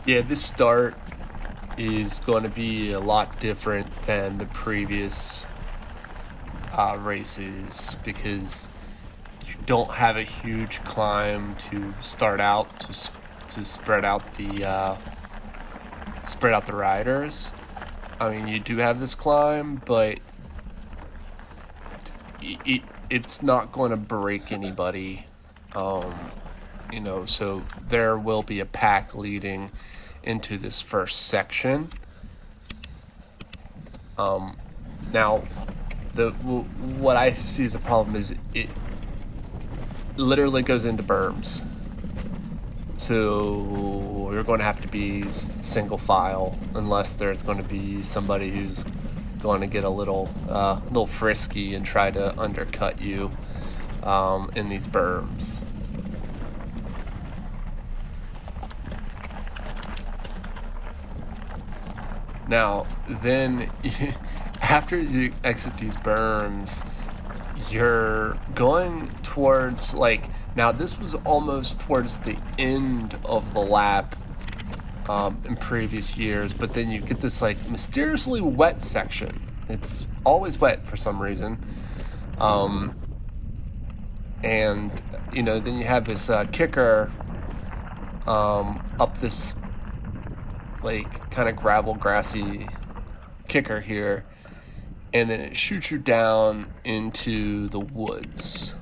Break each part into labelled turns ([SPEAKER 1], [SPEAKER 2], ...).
[SPEAKER 1] Yeah, this start is going to be a lot different than the previous races because you don't have a huge climb to start out to spread out the riders. I mean, you do have this climb, but it's not going to break anybody. So there will be a pack leading into this first section. Now, what I see as a problem is it literally goes into berms. So you're going to have to be single file unless there's going to be somebody who's going to get a little frisky and try to undercut you in these berms. Now, then, after you exit these berms, you're going towards, now this was almost towards the end of the lap in previous years, but then you get this, mysteriously wet section. It's always wet for some reason. And, then you have this kicker up this kind of gravel grassy kicker here, and then it shoots you down into the woods.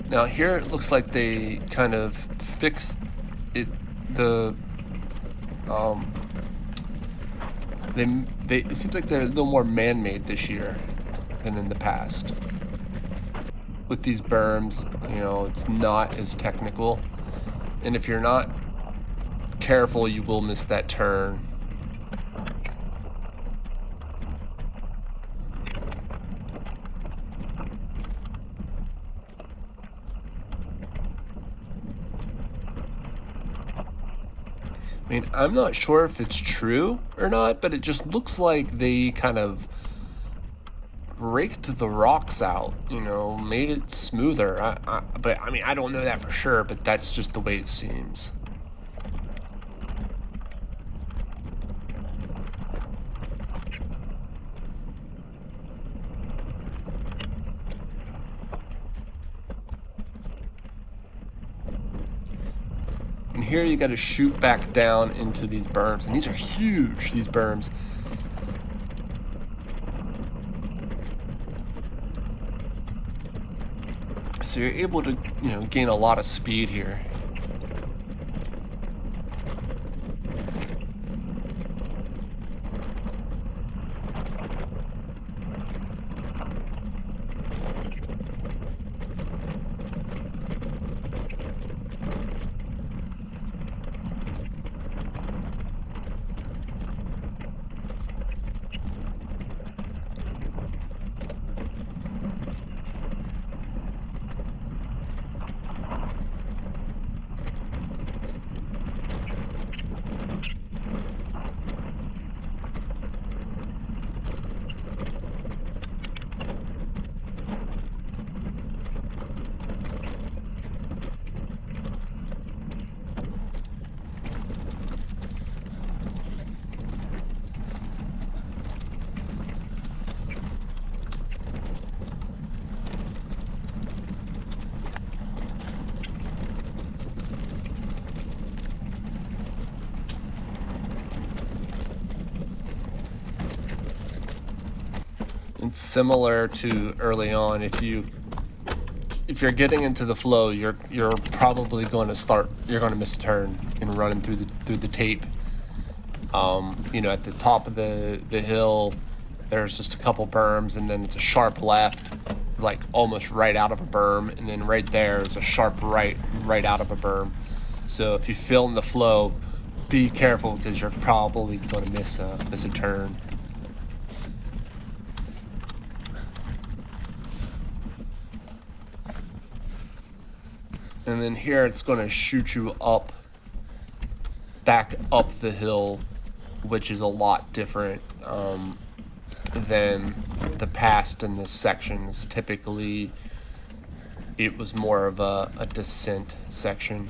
[SPEAKER 1] Now here it looks like they kind of fixed it. It seems like they're a little more man-made this year than in the past. With these berms, it's not as technical, and if you're not careful, you will miss that turn. I mean, I'm not sure if it's true or not, but it just looks like they kind of raked the rocks out, made it smoother. But I don't know that for sure, but that's just the way it seems. And here you got to shoot back down into these berms. And these are huge, these berms. So you're able to, gain a lot of speed here. It's similar to early on. If you're getting into the flow, you're probably going to miss a turn and running through the tape. At the top of the hill, there's just a couple berms, and then it's a sharp left, almost right out of a berm, and then right there is a sharp right out of a berm. So if you feel in the flow, be careful because you're probably going to miss a turn. And then here it's going to shoot you up back up the hill, which is a lot different than the past in this sections. Typically, it was more of a descent section.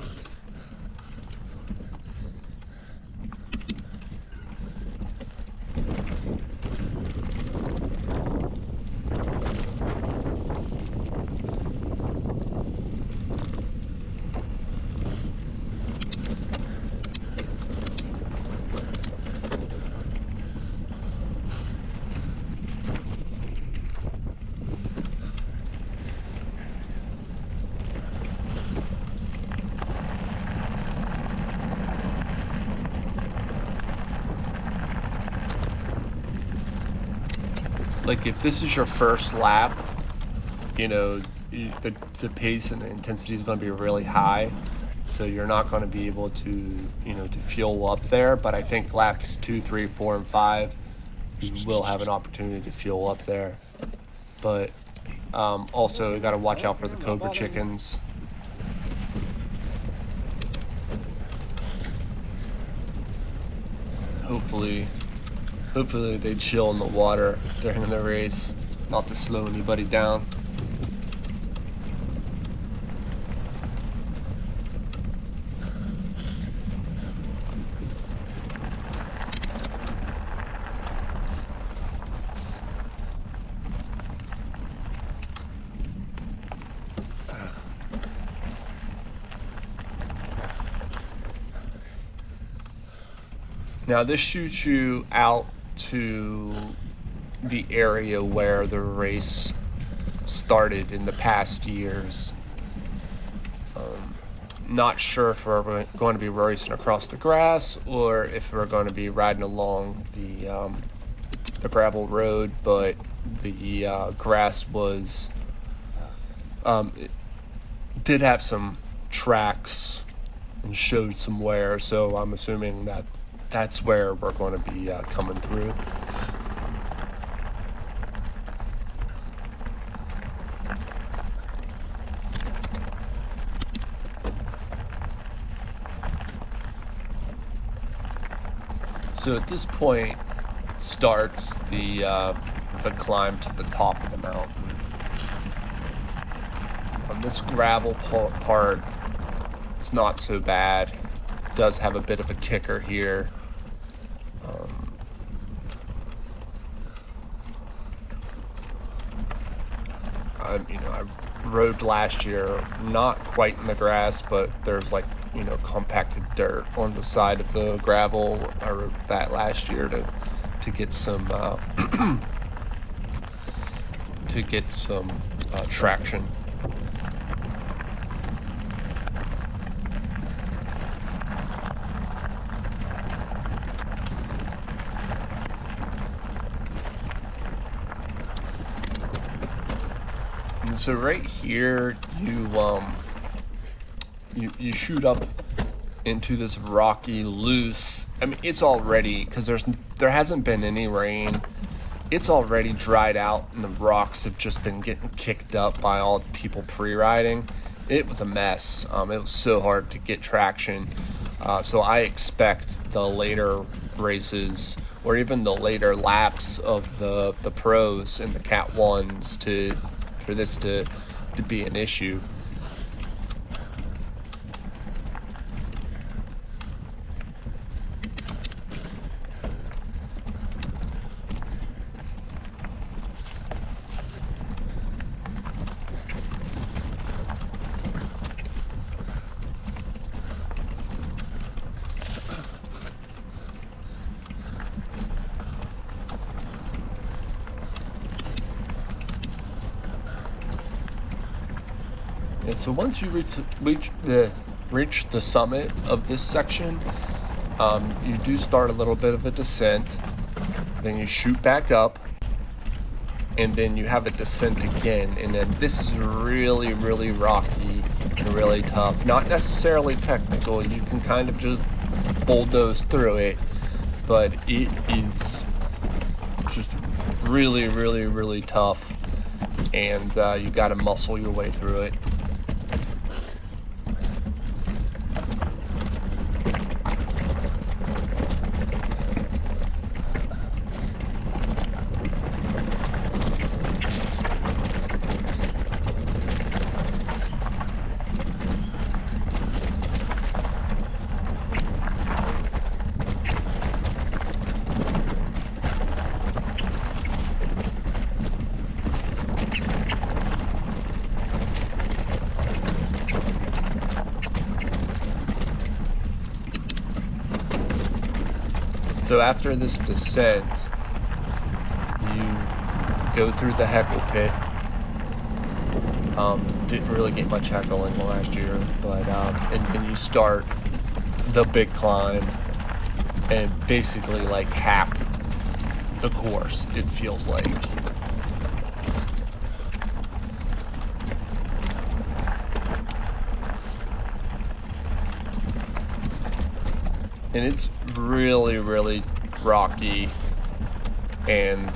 [SPEAKER 1] Like, if this is your first lap, you know, the pace and the intensity is going to be really high, so you're not going to be able to, you know, to fuel up there. But I think laps 2, 3, 4, and 5, you will have an opportunity to fuel up there. But also, you got to watch out for the Cobra chickens. Hopefully they chill in the water during the race, not to slow anybody down. Now this shoots you out to the area where the race started in the past years. Not sure if we're going to be racing across the grass or if we're going to be riding along the gravel road, but the grass was it did have some tracks and showed some wear, so I'm assuming that that's where we're going to be coming through. So at this point starts the climb to the top of the mountain. On this gravel part, it's not so bad. It does have a bit of a kicker here. I rode last year, not quite in the grass, but there's like, compacted dirt on the side of the gravel. I rode that last year to get some traction. So right here, you shoot up into this rocky, loose. I mean, it's already, because there hasn't been any rain. It's already dried out, and the rocks have just been getting kicked up by all the people pre-riding. It was a mess. It was so hard to get traction. So I expect the later races, or even the later laps of the pros and the Cat 1s for this to be an issue. And so once you reach the summit of this section, you do start a little bit of a descent, then you shoot back up, and then you have a descent again, and then this is really, really rocky and really tough. Not necessarily technical, you can kind of just bulldoze through it, but it is just really, really, really tough, and you got to muscle your way through it. So after this descent, you go through the heckle pit. Didn't really get much heckling last year, but and then you start the big climb, and basically like half the course, it feels like. And it's really, really rocky, and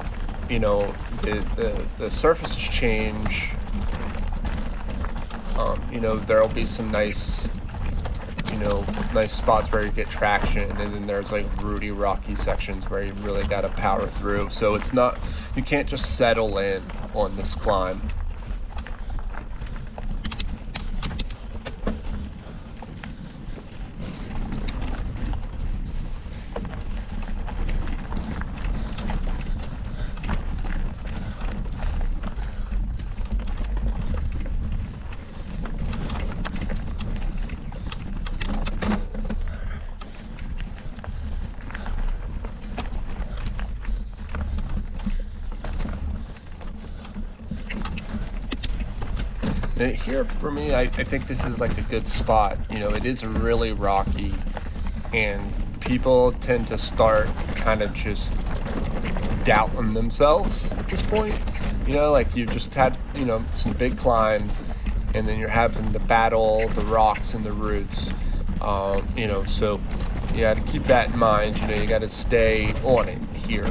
[SPEAKER 1] you know the surfaces change. You know, there'll be some nice spots where you get traction, and then there's like rooty, rocky sections where you really got to power through. So it's not, you can't just settle in on this climb. And here for me, I think this is like a good spot. You know, it is really rocky, and people tend to start kind of just doubting themselves at this point. You know, like you've just had, you know, some big climbs, and then you're having to battle the rocks and the roots. You know, so you got to keep that in mind. You know, you got to stay on it here.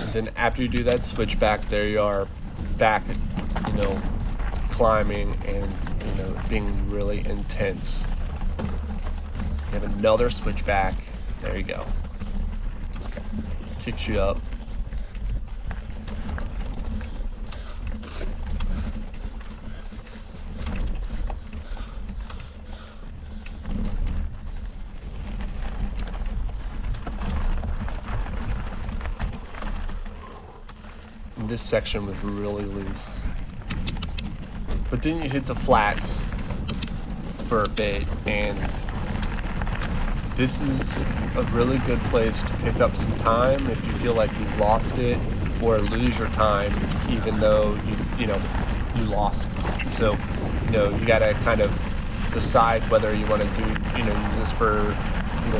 [SPEAKER 1] And then after you do that switchback, there you are back, you know, climbing and, you know, being really intense. You have another switchback. There you go. Kicks you up. This section was really loose, but then you hit the flats for a bit, and this is a really good place to pick up some time if you feel like you've lost it, or lose your time even though you lost. So you gotta kind of decide whether you want to do use this for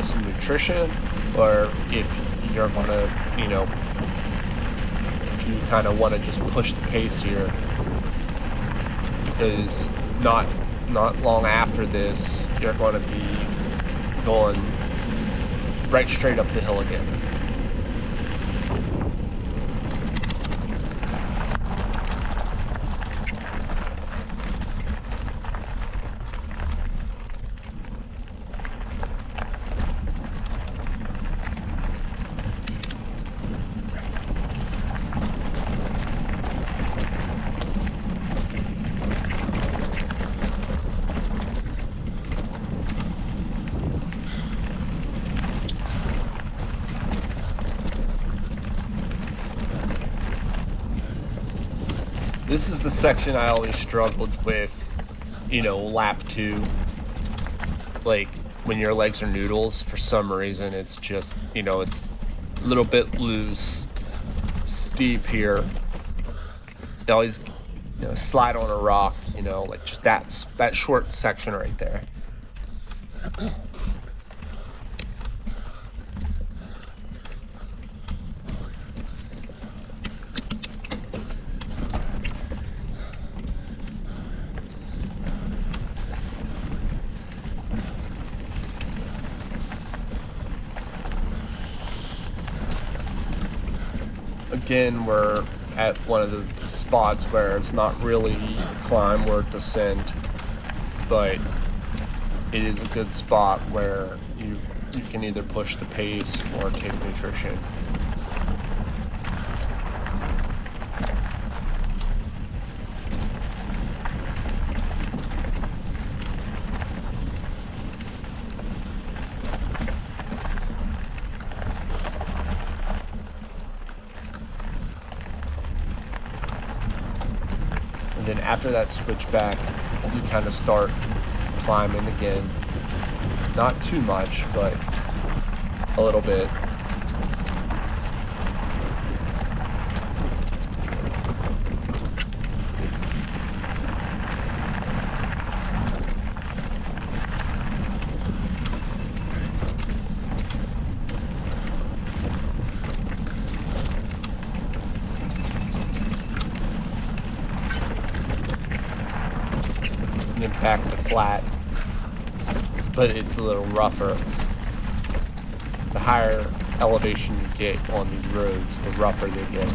[SPEAKER 1] some nutrition, or if you're gonna if you kind of want to just push the pace here, because not long after this you're going to be going right straight up the hill again. This is the section I always struggled with, lap 2. Like, when your legs are noodles, for some reason, it's just, it's a little bit loose, steep here. You always, slide on a rock, like just that short section right there. again, we're at one of the spots where it's not really a climb or a descent, but it is a good spot where you can either push the pace or take nutrition. And then after that switchback, you kind of start climbing again. Not too much, but a little bit. And then back to flat, but it's a little rougher. The higher elevation you get on these roads, the rougher they get.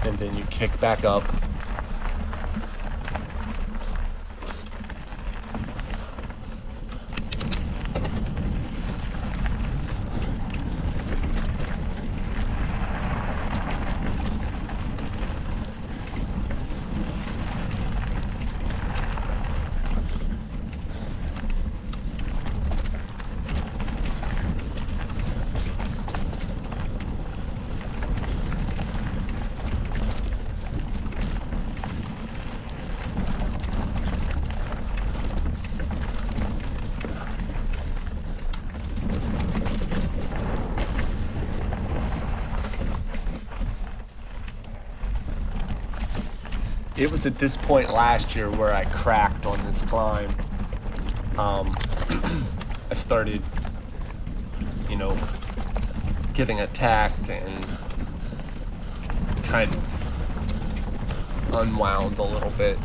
[SPEAKER 1] And then you kick back up. It was at this point last year where I cracked on this climb. I started, getting attacked and kind of unwound a little bit.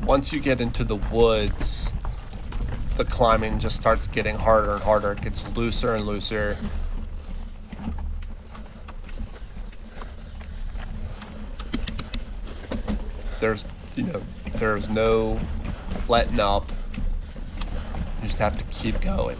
[SPEAKER 1] Once you get into the woods, the climbing just starts getting harder and harder. It gets looser and looser. There's no letting up. You just have to keep going.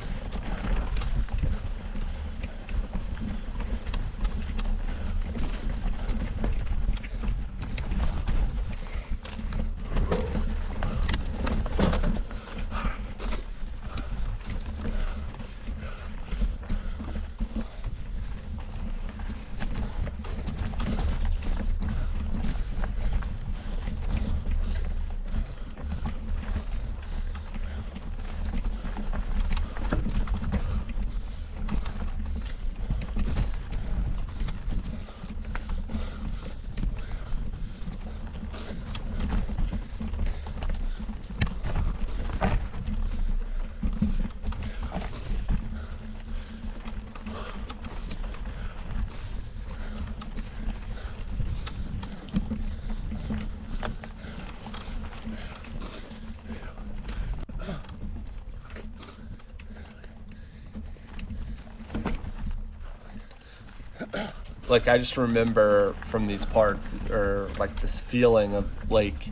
[SPEAKER 1] Like, I just remember from these parts, or like this feeling of like,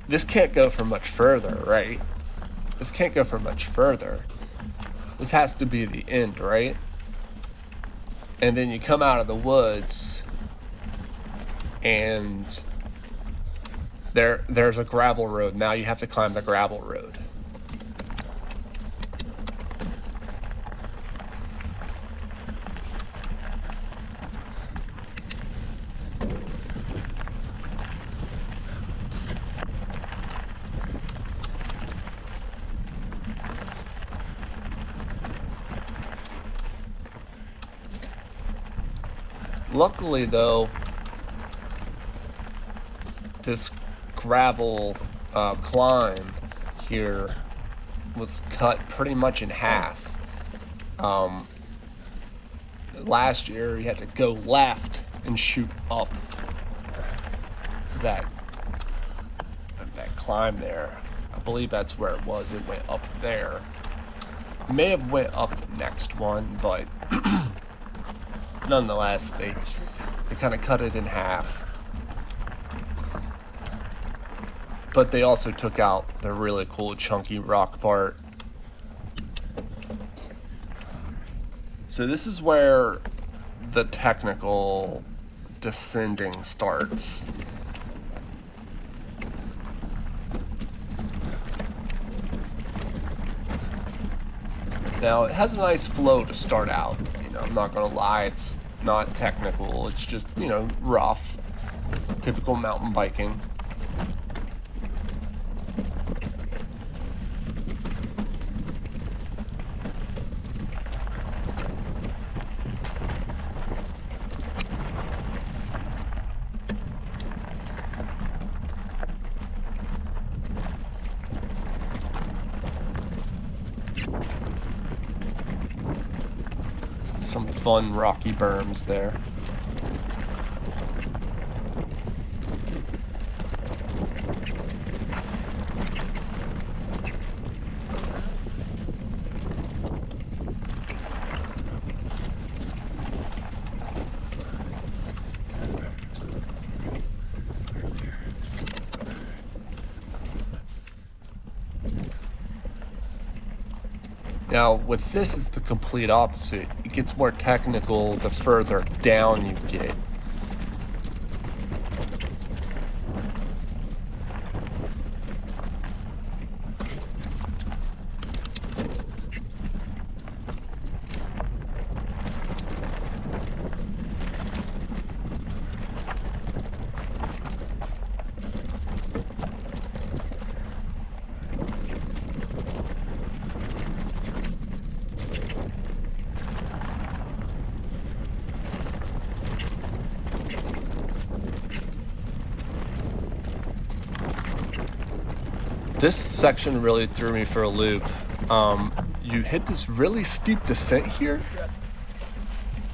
[SPEAKER 1] this can't go for much further, right? This can't go for much further. This has to be the end, right? And then you come out of the woods and there's a gravel road. Now you have to climb the gravel road. Luckily, though, this gravel climb here was cut pretty much in half. Last year, you had to go left and shoot up that climb there. I believe that's where it was. It went up there. May have went up the next one, but nonetheless, they kind of cut it in half. But they also took out the really cool chunky rock part. So this is where the technical descending starts. Now, it has a nice flow to start out. I'm not going to lie, it's not technical. It's just, rough. Typical mountain biking. Some fun rocky berms there. Now, with this, it's the complete opposite. It gets more technical the further down you get. This section really threw me for a loop. You hit this really steep descent here,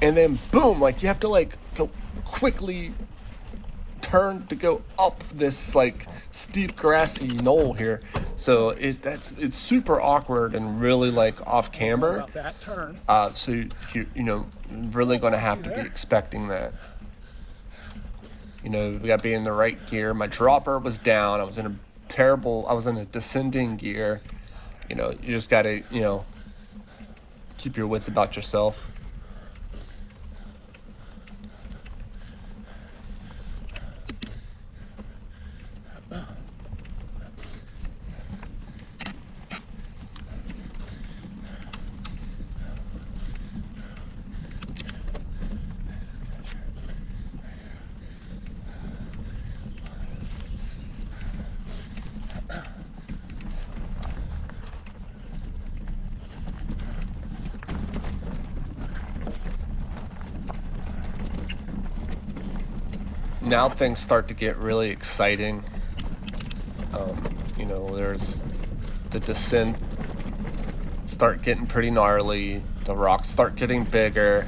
[SPEAKER 1] and then boom, you have to go quickly turn to go up this steep grassy knoll here. So it's super awkward and really off camber.
[SPEAKER 2] About that turn.
[SPEAKER 1] So you really going to have to be expecting that. We got to be in the right gear. My dropper was down. I was in a descending gear. You just got to, keep your wits about yourself. Now things start to get really exciting. There's the descent start getting pretty gnarly. The rocks start getting bigger.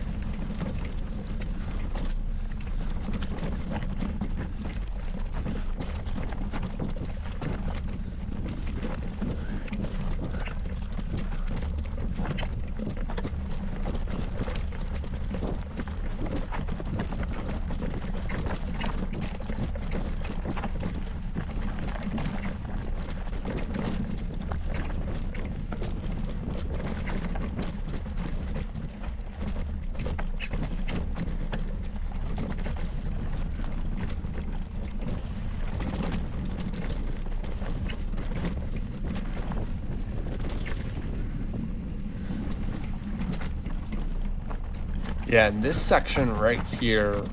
[SPEAKER 1] Yeah, and this section right here,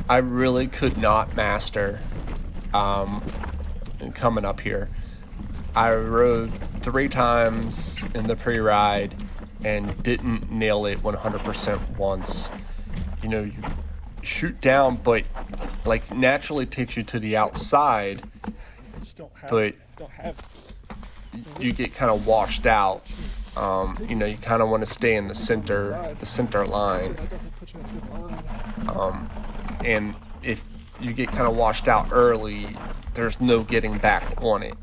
[SPEAKER 1] I really could not master coming up here. I rode 3 times in the pre-ride and didn't nail it 100% once. shoot down, but like naturally takes you to the outside, but you get kind of washed out. You know, you kind of want to stay in the center line. And if you get kind of washed out early, there's no getting back on it.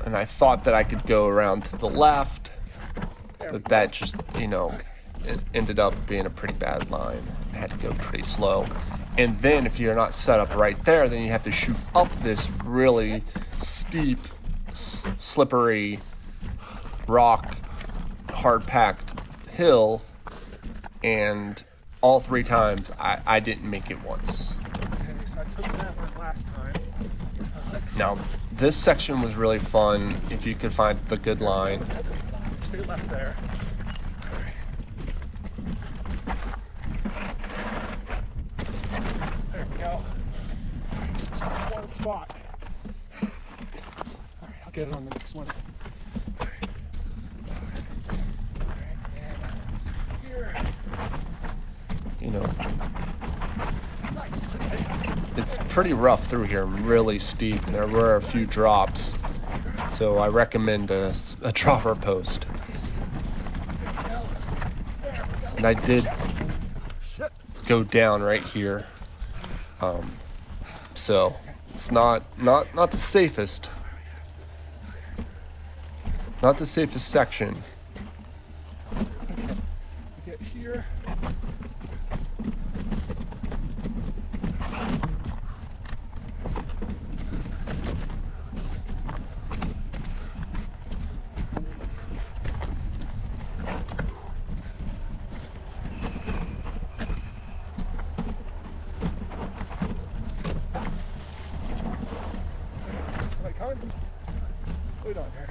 [SPEAKER 1] And I thought that I could go around to the left, but that just, you know, it ended up being a pretty bad line. I had to go pretty slow. And then if you're not set up right there, then you have to shoot up this really steep, slippery, rock, hard-packed hill. And all 3 times, I didn't make it once.
[SPEAKER 2] Okay, so I took that one last time.
[SPEAKER 1] Now, this section was really fun if you could find the good line.
[SPEAKER 2] Stay left there. There we go. Just one spot. All right, I'll get it on the next one. All right, and here.
[SPEAKER 1] You know,
[SPEAKER 2] Nice.
[SPEAKER 1] it's pretty rough through here, really steep, and there were a few drops. So I recommend a dropper post. And I did go down right here. So it's not the safest. Not the safest section.
[SPEAKER 2] Get here. Wait on here.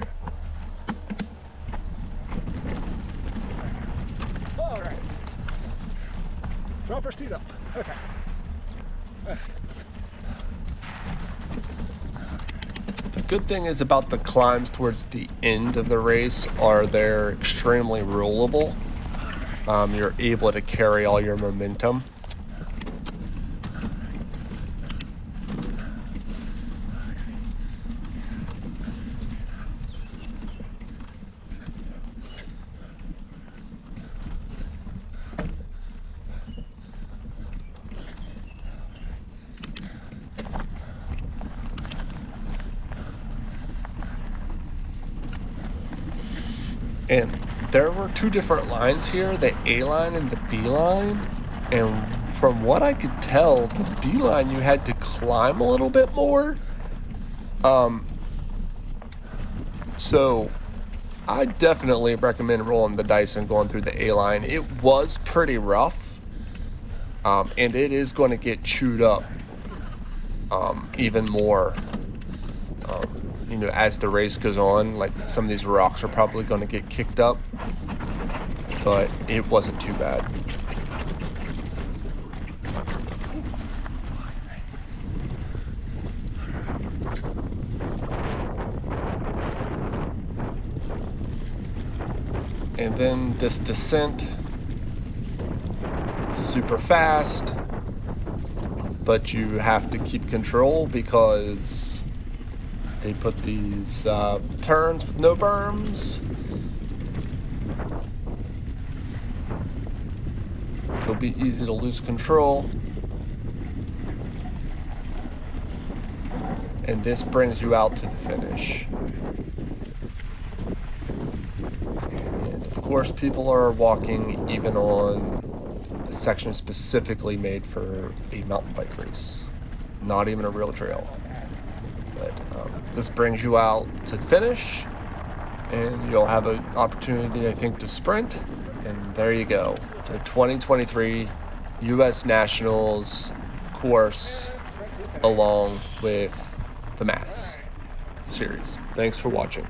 [SPEAKER 2] All right. Drop our seat up. Okay.
[SPEAKER 1] The good thing is about the climbs towards the end of the race are they're extremely rollable. You're able to carry all your momentum. And there were 2 different lines here, the A line and the B line. And from what I could tell, the B line you had to climb a little bit more. So I definitely recommend rolling the dice and going through the A line. It was pretty rough. And it is going to get chewed up even more. You know, as the race goes on, like some of these rocks are probably going to get kicked up, but it wasn't too bad. And then this descent is super fast, but you have to keep control because they put these turns with no berms. So it'll be easy to lose control. And this brings you out to the finish. And of course, people are walking even on a section specifically made for a mountain bike race. Not even a real trail. But this brings you out to the finish, and you'll have an opportunity, I think, to sprint. And there you go, the 2023 US Nationals course along with the Mass Series. Thanks for watching.